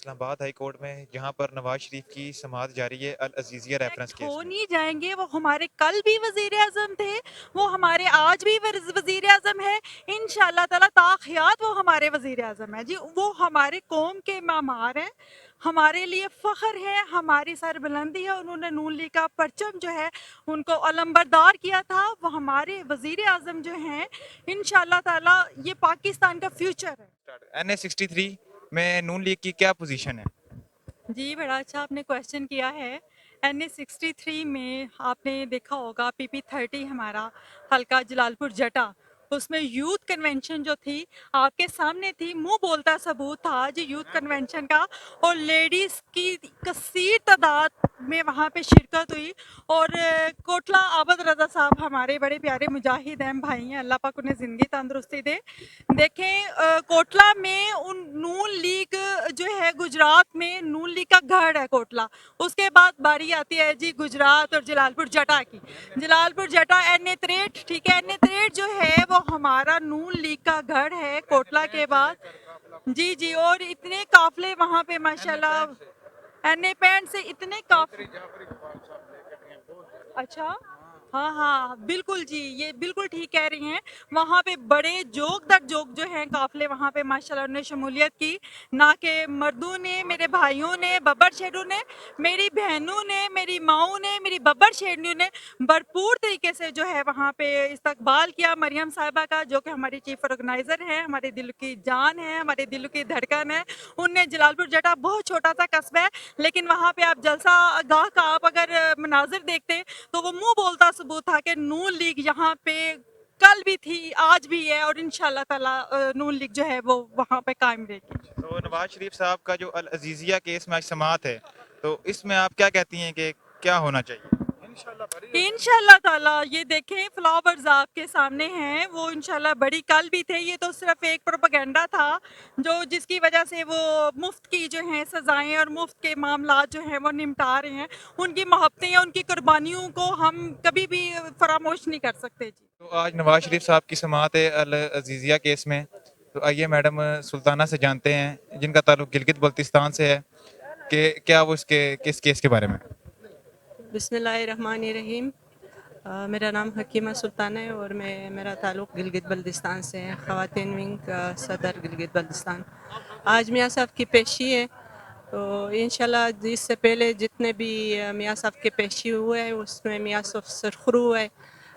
اسلام آباد high court میں جہاں پر نواز شریف کی سماعت جاری ہے العزیزیہ ریفرنس ایکٹ کیس ہو میں۔ نہیں جائیں گے. وہ ہمارے کل بھی وزیر اعظم تھے, وہ ہمارے آج بھی وزیر اعظم ہے, انشاءاللہ تعالیٰ تاحیات وہ ہمارے وزیر اعظم ہے جی. وہ ہمارے قوم کے معمار ہیں, ہمارے لیے فخر ہے, ہماری سربلندی ہے. انہوں نے نون لیگ کا پرچم جو ہے ان کو علمبردار کیا تھا. وہ ہمارے وزیر اعظم جو ہیں, انشاءاللہ تعالیٰ یہ پاکستان کا فیوچر ہے. NA63 میں نون لیگ کی کیا پوزیشن ہے؟ جی بڑا اچھا آپ نے کویشچن کیا ہے. NA63 میں آپ نے دیکھا ہوگا PP30 ہمارا حلقہ جلال پور جٹا, اس میں یوتھ کنونشن جو تھی آپ کے سامنے تھی, منہ بولتا ثبوت تھا جی یوتھ کنونشن کا, اور لیڈیز کی کثیر تعداد میں وہاں پہ شرکت ہوئی. اور کوٹلہ عابد رضا صاحب ہمارے بڑے پیارے مجاہد ہیں, بھائی ہیں, اللہ پاک انہیں زندگی تندرستی دے. دیکھیں کوٹلہ میں نون لیگ جو ہے, گجرات میں نون لیگ کا گھر ہے کوٹلہ. اس کے بعد باری آتی ہے جی گجرات اور جلال پور جٹا کی. جلال پور جٹا NA63, ٹھیک ہے, NA63 جو ہے وہ ہمارا نون لیگ کا گھر ہے کوٹلہ کے بعد. جی جی, اور اتنے قافلے وہاں پہ ماشاءاللہ NA65 سے اتنے قافلے. اچھا, ہاں ہاں بالکل جی, یہ بالکل ٹھیک کہہ رہی ہیں. وہاں پہ بڑے جوک در جوک جو ہیں قافلے وہاں پہ ماشاءاللہ نے شمولیت کی. نہ کہ مردوں نے, میرے بھائیوں نے, ببر شیروں نے, میری بہنوں نے, میری ماؤں نے, میری ببر شیرنیوں نے بھرپور طریقے سے جو ہے وہاں پہ استقبال کیا مریم صاحبہ کا, جو کہ ہماری چیف آرگنائزر ہیں, ہمارے دل کی جان ہے, ہمارے دل کی دھڑکن ہے. ان نے جلال پور جٹا بہت چھوٹا سا قصبہ ہے, لیکن وہاں پہ آپ جلسہ گاہ کا آپ اگر مناظر دیکھتے تو وہ منہ بولتا ثبوت تھا کہ نون لیگ یہاں پہ کل بھی تھی, آج بھی ہے, اور انشاءاللہ تعالیٰ نون لیگ جو ہے وہ وہاں پہ قائم رہے گی. تو نواز شریف صاحب کا جو العزیزیہ کیس میں آج سماعت ہے, تو اس میں آپ کیا کہتی ہیں کہ کیا ہونا چاہیے؟ انشاءاللہ تعالیٰ یہ دیکھیں فلاورز آپ کے سامنے ہیں, وہ انشاءاللہ بڑی کل بھی تھے. یہ تو صرف ایک پروپیگنڈا تھا جو جس کی وجہ سے وہ مفت کی جو ہیں سزائیں اور مفت کے معاملات جو ہیں وہ نمٹا رہے ہیں. ان کی محبتیں, ان کی قربانیوں کو ہم کبھی بھی فراموش نہیں کر سکتے جی. تو آج نواز شریف صاحب کی سماعت ہے العزیزیہ کیس میں, تو آئیے میڈم سلطانہ سے جانتے ہیں جن کا تعلق گلگت بلتستان سے ہے کہ کیا وہ اس کیس کے بارے میں. بسم اللہ الرحمن الرحیم. میرا نام حکیمہ سلطانہ ہے اور میرا تعلق گلگت بلتستان سے ہے, خواتین ونگ کا صدر گلگت بلتستان. آج میاں صاحب کی پیشی ہے, تو انشاءاللہ اس سے پہلے جتنے بھی میاں صاحب کے پیشی ہوئے ہیں اس میں میاں صاحب سرخرو ہے.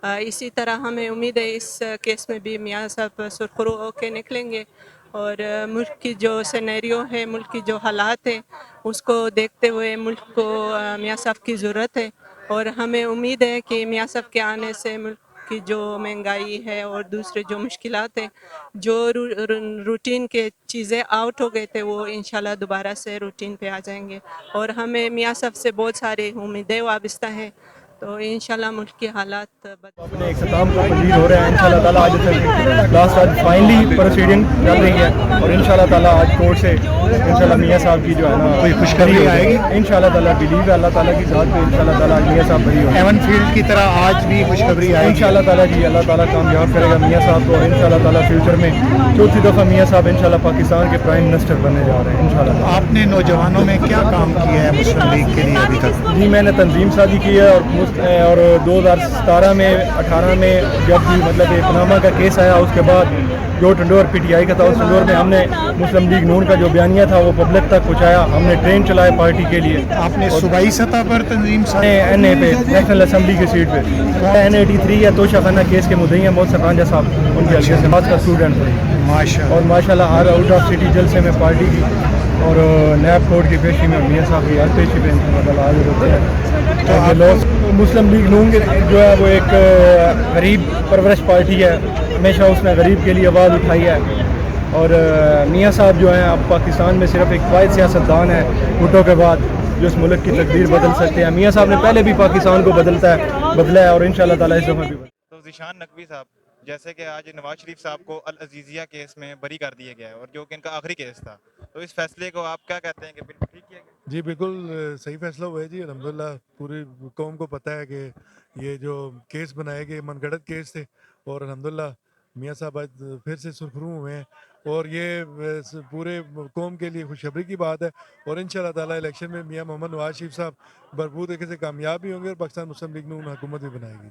اسی طرح ہمیں امید ہے اس کیس میں بھی میاں صاحب سرخرو ہو کے نکلیں گے, اور ملک کی جو سینیریو ہے, ملک کی جو حالات ہیں اس کو دیکھتے ہوئے ملک کو میاں صاحب کی ضرورت ہے. اور ہمیں امید ہے کہ میاں صاحب کے آنے سے ملک کی جو مہنگائی ہے اور دوسرے جو مشکلات ہیں, جو روٹین کے چیزیں آؤٹ ہو گئے تھے, وہ انشاءاللہ دوبارہ سے روٹین پہ آ جائیں گے. اور ہمیں میاں صاحب سے بہت سارے امیدیں وابستہ ہیں, تو انشاءاللہ ملک کے حالات اپنے اختتام کو پذیر ہو رہے ہیں انشاءاللہ تعالیٰ. آج لاسٹ آج فائنلی پروسیڈنگ چل رہی ہے, اور انشاءاللہ تعالیٰ آج کورٹ سے انشاءاللہ میاں صاحب کی جو ہے نا کوئی خوشخبری آئے گی انشاءاللہ تعالیٰ. بلیو ہے اللہ تعالیٰ کی ذات پہ, انشاءاللہ تعالیٰ میاں صاحب بری ہو ایون فیلڈ کی طرح آج بھی خوشخبری آئے گی انشاءاللہ تعالیٰ جی. اللہ تعالیٰ کامیاب کرے گا میاں صاحب کو, اور انشاءاللہ تعالیٰ فیوچر میں چوتھی دفعہ میاں صاحب انشاءاللہ پاکستان کے پرائم منسٹر بننے جا رہے ہیں انشاءاللہ. آپ نے نوجوانوں میں کیا کام کیا ہے مسلم لیگ کے لیے ابھی تک؟ جی میں نے تنظیم سازی کی ہے, اور 2017 میں 18 میں جب بھی مطلب ایک پاناما کا کیس آیا, اس کے بعد جو ٹنڈور PTI کا تھا, اس ٹنڈور میں ہم نے مسلم لیگ نون کا جو بیانیہ تھا وہ پبلک تک پہنچایا. ہم نے ٹرین چلائے پارٹی کے لیے. آپ نے صوبائی سطح پر تنظیم NA پہ نیشنل اسمبلی کی سیٹ پہ NA83 یا توشہ خانہ کیس کے مدعی ہیں محسن رانجھا صاحب, ان کے حلقے سے بات کا اسٹوڈنٹ تھے. ماشاء اور ماشاءاللہ ہر آؤٹ آف سٹی جلسے میں پارٹی کی اور نیب کورٹ کی پیشی میں میاں صاحب کی ہر پیشی پہ مطلب حاضر ہوتے ہیں. تو لوگ مسلم لیگ نون جو ہے وہ ایک غریب پرورش پارٹی ہے, ہمیشہ اس نے غریب کے لیے آواز اٹھائی ہے. اور میاں صاحب جو ہیں اب پاکستان میں صرف ایک واحد سیاستدان ہے بھٹو کے بعد جو اس ملک کی تقدیر بدل سکتے ہیں. میاں صاحب نے پہلے بھی پاکستان کو بدلا ہے, اور انشاءاللہ تعالیٰ اس دفعہ بھی بدلے. تو ذیشان نقوی صاحب, جیسے کہ آج نواز شریف صاحب کو العزیزیہ کیس میں بری کر دیا گیا ہے, اور جو کہ ان کا آخری کیس تھا, تو اس فیصلے کو آپ کیا کہتے ہیں کہ بالکل ٹھیک کیا گیا؟ جی بالکل صحیح فیصلہ ہوا ہے جی. الحمدللہ پوری قوم کو پتہ ہے کہ یہ جو کیس بنائے گئے من گھڑت کیس تھے, اور الحمدللہ میاں صاحب آج پھر سے سرخرو ہوئے ہیں, اور یہ پورے قوم کے لیے خوشخبری کی بات ہے، اور انشاءاللہ تعالیٰ الیکشن میں میاں محمد نواز شریف صاحب بھرپور طریقے سے کامیاب بھی ہوں گے اور پاکستان مسلم لیگ نون حکومت بھی بنائے گی۔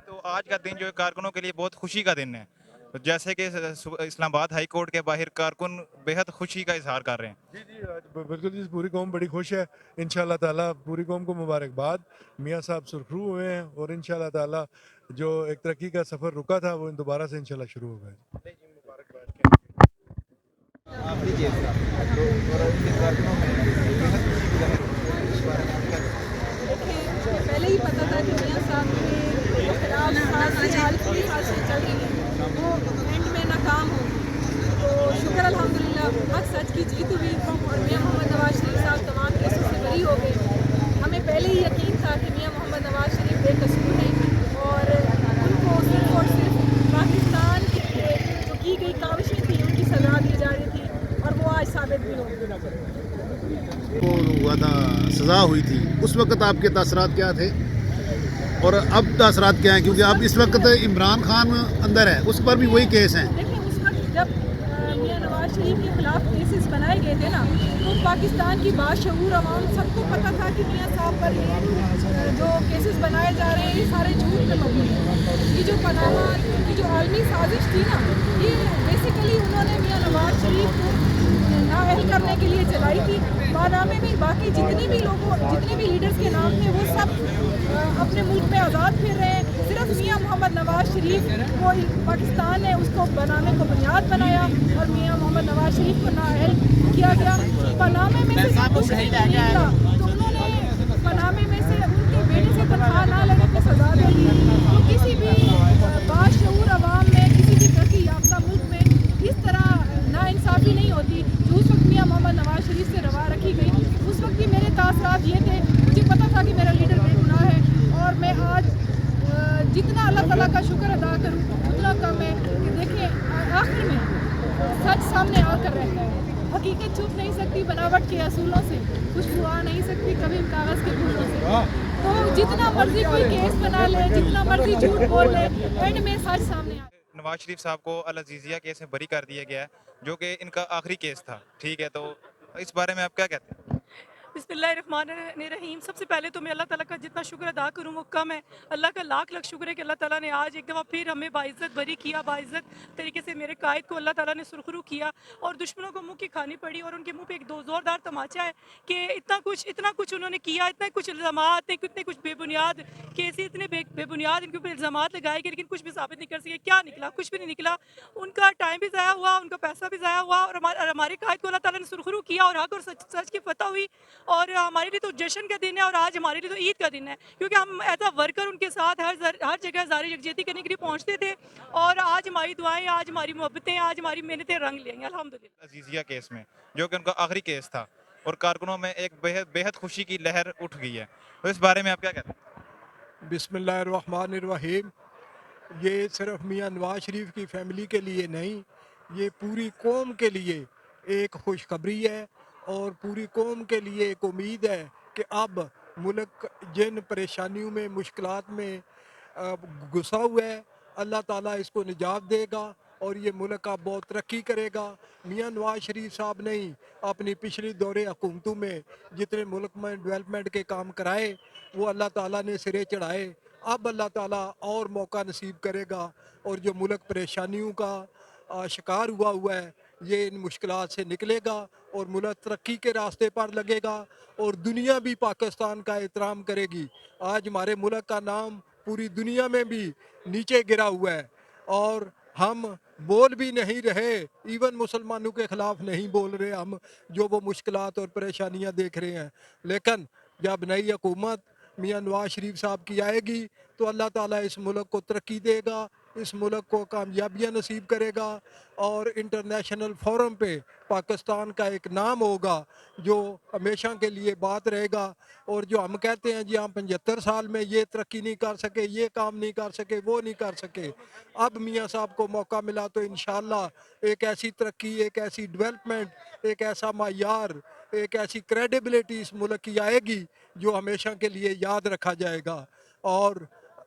تو آج کا دن جو ہے کارکنوں کے لیے بہت خوشی کا دن ہے، جیسے کہ اسلام آباد ہائی کورٹ کے باہر کارکن بےحد خوشی کا اظہار کر رہے ہیں۔ جی جی آج بالکل جی پوری قوم بڑی خوش ہے، انشاءاللہ تعالیٰ پوری قوم کو مبارکباد۔ میاں صاحب سرخرو ہوئے ہیں اور انشاءاللہ تعالیٰ جو ایک ترقی کا سفر رکا تھا وہ دوبارہ سے انشاءاللہ شروع ہوگا۔ پہلے ہی پتا تھا کہ میاں صاحب کے خلاف حالفی سے چل رہی ہے وہ اینڈ میں ناکام ہو، تو شکر الحمدللہ حق سچ کی جیت ہوئی اور میاں محمد نواز شریف صاحب تمام کیسوں سے بری ہو گئے۔ ہمیں پہلے ہی یقین تھا کہ میاں محمد نواز شریف بے قصور ہیں اور ان کو صرف اور صرف پاکستان کے لیے جو کی گئی کاوشیں تھیں ان کی سزا دی جا رہی تھی اور وہ آج ثابت بھی ہو گئی۔ کو ہوا تھا، سزا ہوئی تھی، اس وقت آپ کے تاثرات کیا تھے اور اب تاثرات کیا ہیں؟ کیونکہ اب اس وقت عمران خان اندر ہے، اس پر بھی وہی کیس ہیں۔ دیکھیں اس وقت جب میاں نواز شریف کے خلاف کیسز بنائے گئے تھے نا، تو پاکستان کی باشعور عوام سب کو پتہ تھا کہ میاں صاحب پر یہ جو کیسز بنائے جا رہے ہیں یہ سارے جھوٹ پہ مبنی ہیں۔ یہ جو پناما کی جو عالمی سازش تھی نا، یہ بیسیکلی انہوں نے میاں نواز شریف کو نااہل کرنے کے لیے چلائی تھی۔ پانامے میں باقی جتنے بھی لیڈرز کے نام تھے وہ سب اپنے ملک میں آزاد پھر رہے ہیں، صرف میاں محمد نواز شریف کو پاکستان نے اس کو بنانے کو بنیاد بنایا اور میاں محمد نواز شریف کو نااہل کیا گیا۔ پانامے میں سے جب کچھ نہیں نکلا تو انہوں نے پانامے میں سے ان کے بیٹے سے تنخواہ نہ لینے پہ سزا دے دی۔ تو کسی بھی باشعور عوام میں، کسی بھی ترقی یافتہ ملک میں اس طرح ناانصافی نہیں ہوتی جو اس وقت میاں محمد نواز شریف سے روا رکھی گئی۔ اس وقت بھی میرے تاثرات یہ تھے، مجھے پتا تھا کہ میرا لیڈر بے گناہ ہے اور میں آج جتنا اللہ تعالیٰ کا شکر ادا کروں اتنا کم ہے کہ دیکھیں آخر میں سچ سامنے آ کر رہتا ہے۔ حقیقت چھپ نہیں سکتی بناوٹ کے اصولوں سے، خوشبو آ نہیں سکتی کبھی کاغذ کے پھولوں سے۔ تو جتنا مرضی کوئی کیس بنا لے، جتنا مرضی جھوٹ بول لے، اینڈ میں سچ سامنے آ۔ نواز شریف صاحب کو العزیزیہ کیس میں بری کر دیا گیا ہے، جو کہ ان کا آخری کیس تھا، ٹھیک ہے، تو اس بارے میں آپ کیا کہتے ہیں؟ بسم اللہ الرحمن الرحیم۔ سب سے پہلے تو میں اللہ تعالیٰ کا جتنا شکر ادا کروں وہ کم ہے۔ اللہ کا لاکھ لاکھ شکر ہے کہ اللہ تعالیٰ نے آج ایک دفعہ پھر ہمیں باعزت بری کیا، باعزت طریقے سے میرے قائد کو اللہ تعالیٰ نے سرخرو کیا اور دشمنوں کو منہ کی کھانی پڑی اور ان کے منہ پہ ایک زوردار تماچا ہے کہ اتنا کچھ انہوں نے کیا، اتنا کچھ الزامات، اتنے کچھ بے بنیاد کیسز، اتنے بے بنیاد ان کے اوپر الزامات لگائے گئے لیکن کچھ بھی ثابت نہیں کر سکے۔ کیا نکلا؟ کچھ بھی نہیں نکلا۔ ان کا ٹائم بھی ضائع ہوا، ان کا پیسہ بھی ضائع ہوا اور ہمارے قائد کو اللہ تعالیٰ نے سرخرو کیا اور حق اور سچ کی فتح ہوئی اور ہمارے لیے تو جشن کا دن ہے اور آج ہمارے لیے تو عید کا دن ہے، کیونکہ ہم ایز اے ورکر ان کے ساتھ ہر جگہ زار یکجہتی کرنے کے لیے پہنچتے تھے اور آج ہماری دعائیں، آج ہماری محبتیں، آج ہماری محنتیں رنگ لیں گی الحمدللہ۔ عزیزیہ کیس میں جو کہ ان کا آخری کیس تھا اور کارکنوں میں ایک بےحد خوشی کی لہر اٹھ گئی ہے، تو اس بارے میں آپ کیا کہتے ہیں؟ بسم اللہ الرحمن الرحیم۔ یہ صرف میاں نواز شریف کی فیملی کے لیے نہیں، یہ پوری قوم کے لیے ایک خوشخبری ہے اور پوری قوم کے لیے ایک امید ہے کہ اب ملک جن پریشانیوں میں، مشکلات میں گھسا ہوا ہے، اللہ تعالیٰ اس کو نجات دے گا اور یہ ملک اب بہت ترقی کرے گا۔ میاں نواز شریف صاحب نے ہی اپنی پچھلی دور حکومتوں میں جتنے ملک میں ڈیولپمنٹ کے کام کرائے وہ اللہ تعالیٰ نے سرے چڑھائے۔ اب اللہ تعالیٰ اور موقع نصیب کرے گا اور جو ملک پریشانیوں کا شکار ہوا ہے یہ ان مشکلات سے نکلے گا اور ملک ترقی کے راستے پر لگے گا اور دنیا بھی پاکستان کا احترام کرے گی۔ آج ہمارے ملک کا نام پوری دنیا میں بھی نیچے گرا ہوا ہے اور ہم بول بھی نہیں رہے، ایون مسلمانوں کے خلاف نہیں بول رہے ہم، جو وہ مشکلات اور پریشانیاں دیکھ رہے ہیں۔ لیکن جب نئی حکومت میاں نواز شریف صاحب کی آئے گی تو اللہ تعالیٰ اس ملک کو ترقی دے گا، اس ملک کو کامیابیاں نصیب کرے گا اور انٹرنیشنل فورم پہ پاکستان کا ایک نام ہوگا جو ہمیشہ کے لیے بات رہے گا۔ اور جو ہم کہتے ہیں جی ہم 75 سال میں یہ ترقی نہیں کر سکے، یہ کام نہیں کر سکے، وہ نہیں کر سکے، اب میاں صاحب کو موقع ملا تو انشاءاللہ ایک ایسی ترقی، ایک ایسی ڈیولپمنٹ، ایک ایسا معیار، ایک ایسی کریڈیبلٹی اس ملک کی آئے گی جو ہمیشہ کے لیے یاد رکھا جائے گا۔ اور